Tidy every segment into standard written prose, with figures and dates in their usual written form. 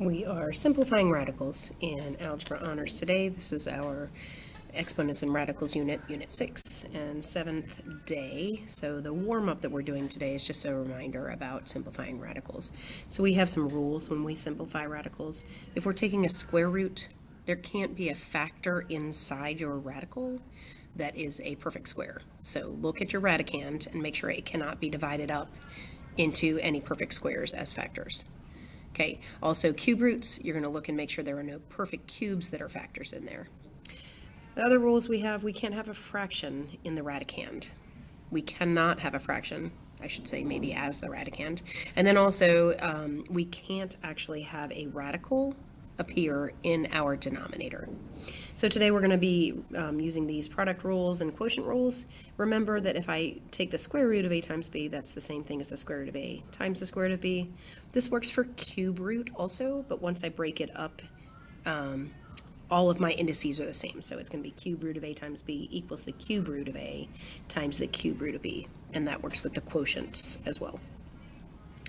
We are simplifying radicals in Algebra Honors today. This is our Exponents and Radicals unit, Unit 6 and 7th day. So the warm-up that we're doing today is just a reminder about simplifying radicals. So we have some rules when we simplify radicals. If we're taking a square root, there can't be a factor inside your radical that is a perfect square. So look at your radicand and make sure it cannot be divided up into any perfect squares as factors. Okay, also cube roots, you're going to look and make sure there are no perfect cubes that are factors in there. The other rules we have, we can't have a fraction in the radicand. We cannot have a fraction, I should say maybe as the radicand. And then also, we can't actually have a radical appear in our denominator. So today we're going to be using these product rules and quotient rules. Remember that if I take the square root of a times b, that's the same thing as the square root of a times the square root of b. This works for cube root also, but once I break it up, all of my indices are the same. So it's going to be cube root of a times b equals the cube root of a times the cube root of b. And that works with the quotients as well.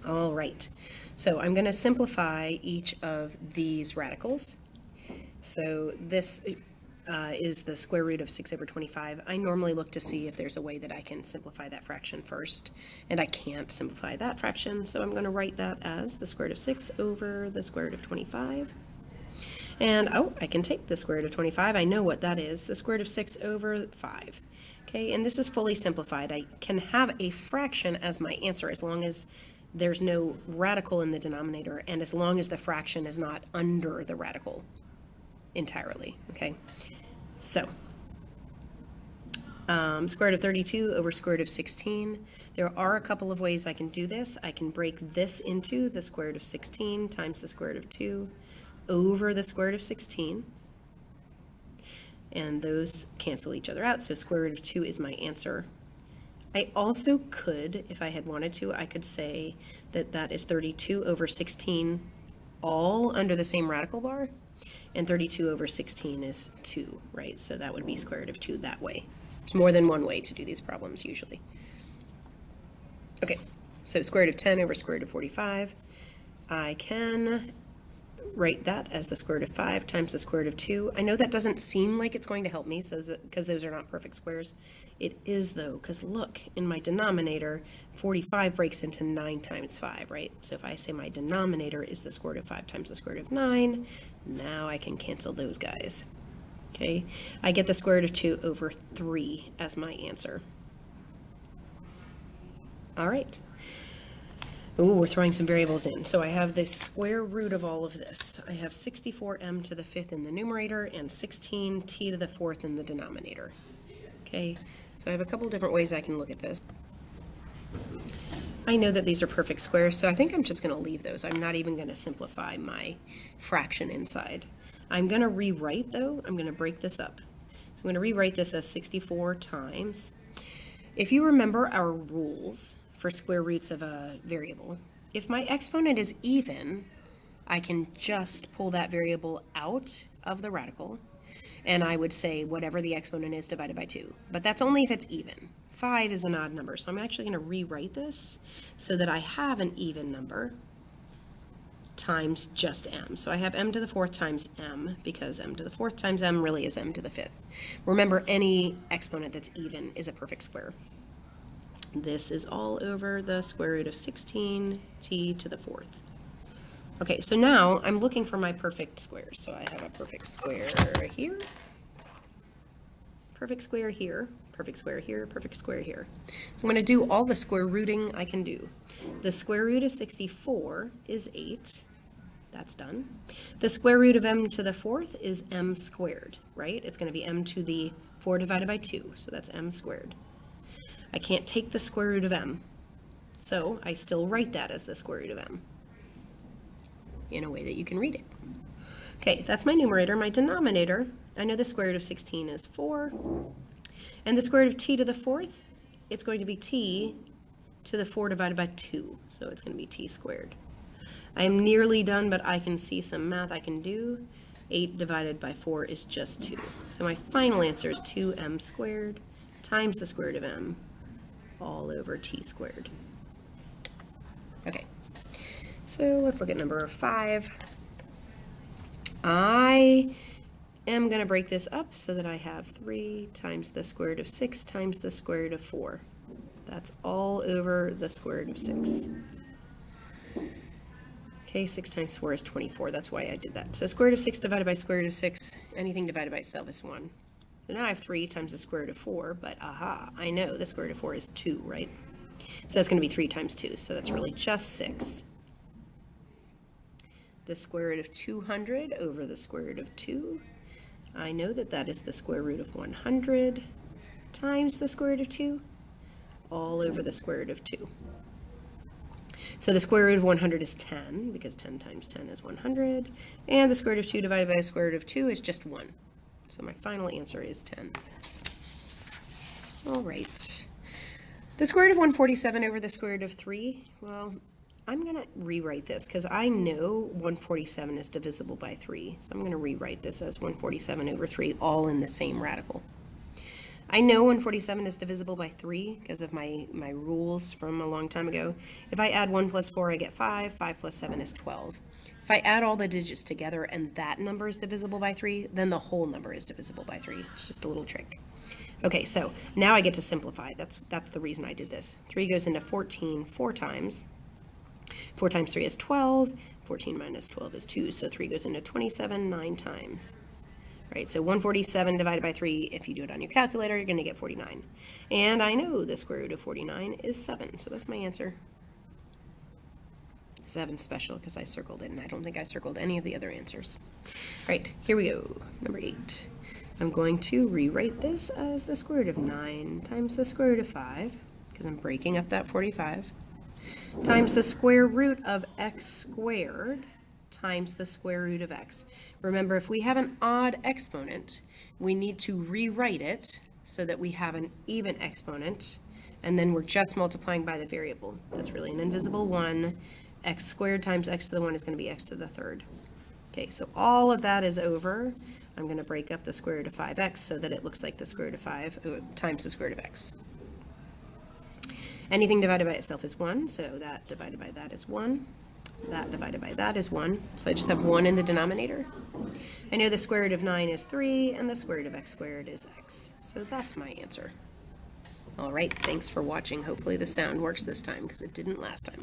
All right, so I'm going to simplify each of these radicals. So this is the square root of 6 over 25. I normally look to see if there's a way that I can simplify that fraction first, and I can't simplify that fraction, so I'm going to write that as the square root of 6 over the square root of 25. And, oh, I can take the square root of 25. I know what that is, the square root of 6 over 5. Okay, and this is fully simplified. I can have a fraction as my answer as long as there's no radical in the denominator, and as long as the fraction is not under the radical entirely, okay? So, square root of 32 over square root of 16. There are a couple of ways I can do this. I can break this into the square root of 16 times the square root of 2 over the square root of 16. And those cancel each other out, so square root of 2 is my answer. I also could, if I had wanted to, I could say that that is 32 over 16 all under the same radical bar, and 32 over 16 is 2, right? So that would be square root of 2 that way. There's more than one way to do these problems usually. Okay, so square root of 10 over square root of 45. I can write that as the square root of 5 times the square root of 2. I know that doesn't seem like it's going to help me, so because those are not perfect squares. It is though, because look, in my denominator, 45 breaks into 9 times 5, right? So if I say my denominator is the square root of 5 times the square root of 9, now I can cancel those guys. Okay, I get the square root of 2 over 3 as my answer. All right. Ooh, we're throwing some variables in. So I have the square root of all of this. I have 64m to the 5th in the numerator and 16t to the 4th in the denominator. Okay, so I have a couple different ways I can look at this. I know that these are perfect squares, so I think I'm just going to leave those. I'm not even going to simplify my fraction inside. I'm going to rewrite, though. I'm going to break this up. So I'm going to rewrite this as 64 times. If you remember our rules for square roots of a variable, if my exponent is even, I can just pull that variable out of the radical, and I would say whatever the exponent is divided by 2. But that's only if it's even. 5 is an odd number, so I'm actually going to rewrite this so that I have an even number times just m. So I have m to the 4th times m, because m to the 4th times m really is m to the 5th. Remember, any exponent that's even is a perfect square. This is all over the square root of 16t to the 4th. Okay, so now I'm looking for my perfect squares. So I have a perfect square here, perfect square here, perfect square here, perfect square here. So I'm going to do all the square rooting I can do. The square root of 64 is 8. That's done. The square root of m to the 4th is m squared, right? It's going to be m to the 4 divided by 2, so that's m squared. I can't take the square root of m, so I still write that as the square root of m in a way that you can read it. Okay, that's my numerator. My denominator, I know the square root of 16 is 4, and the square root of t to the 4th, it's going to be t to the 4 divided by 2, so it's going to be t squared. I am nearly done, but I can see some math I can do. 8 divided by 4 is just 2. So my final answer is 2m squared times the square root of m all over t squared. Okay, so let's look at number 5. I am going to break this up so that I have 3 times the square root of 6 times the square root of 4. That's all over the square root of 6. Okay, 6 times 4 is 24. That's why I did that. So square root of 6 divided by square root of 6, anything divided by itself is 1. So now I have 3 times the square root of 4, but aha, I know the square root of 4 is 2, right? So that's going to be 3 times 2, so that's really just 6. The square root of 200 over the square root of 2. I know that that is the square root of 100 times the square root of 2, all over the square root of 2. So the square root of 100 is 10, because 10 times 10 is 100, and the square root of 2 divided by the square root of 2 is just 1. So my final answer is 10. All right. The square root of 147 over the square root of 3, well, I'm going to rewrite this because I know 147 is divisible by 3. So I'm going to rewrite this as 147 over 3, all in the same radical. I know 147 is divisible by 3 because of my rules from a long time ago. If I add 1 plus 4, I get 5. 5 plus 7 is 12. If I add all the digits together and that number is divisible by 3, then the whole number is divisible by 3. It's just a little trick. Okay, so now I get to simplify. That's the reason I did this. 3 goes into 14 4 times. 4 times 3 is 12. 14 minus 12 is 2, so 3 goes into 27 9 times. Right, so 147 divided by 3, if you do it on your calculator, you're going to get 49. And I know the square root of 49 is 7, so that's my answer. 7 special because I circled it, and I don't think I circled any of the other answers. Right, here we go. Number 8. I'm going to rewrite this as the square root of 9 times the square root of 5, because I'm breaking up that 45, times the square root of x squared times the square root of x. Remember, if we have an odd exponent, we need to rewrite it so that we have an even exponent, and then we're just multiplying by the variable. That's really an invisible 1. X squared times x to the 1 is going to be x to the 3rd. Okay, so all of that is over. I'm going to break up the square root of 5x so that it looks like the square root of 5 times the square root of x. Anything divided by itself is 1, so that divided by that is 1. That divided by that is 1, so I just have 1 in the denominator. I know the square root of 9 is 3, and the square root of x squared is x. So that's my answer. All right, thanks for watching. Hopefully the sound works this time, because it didn't last time.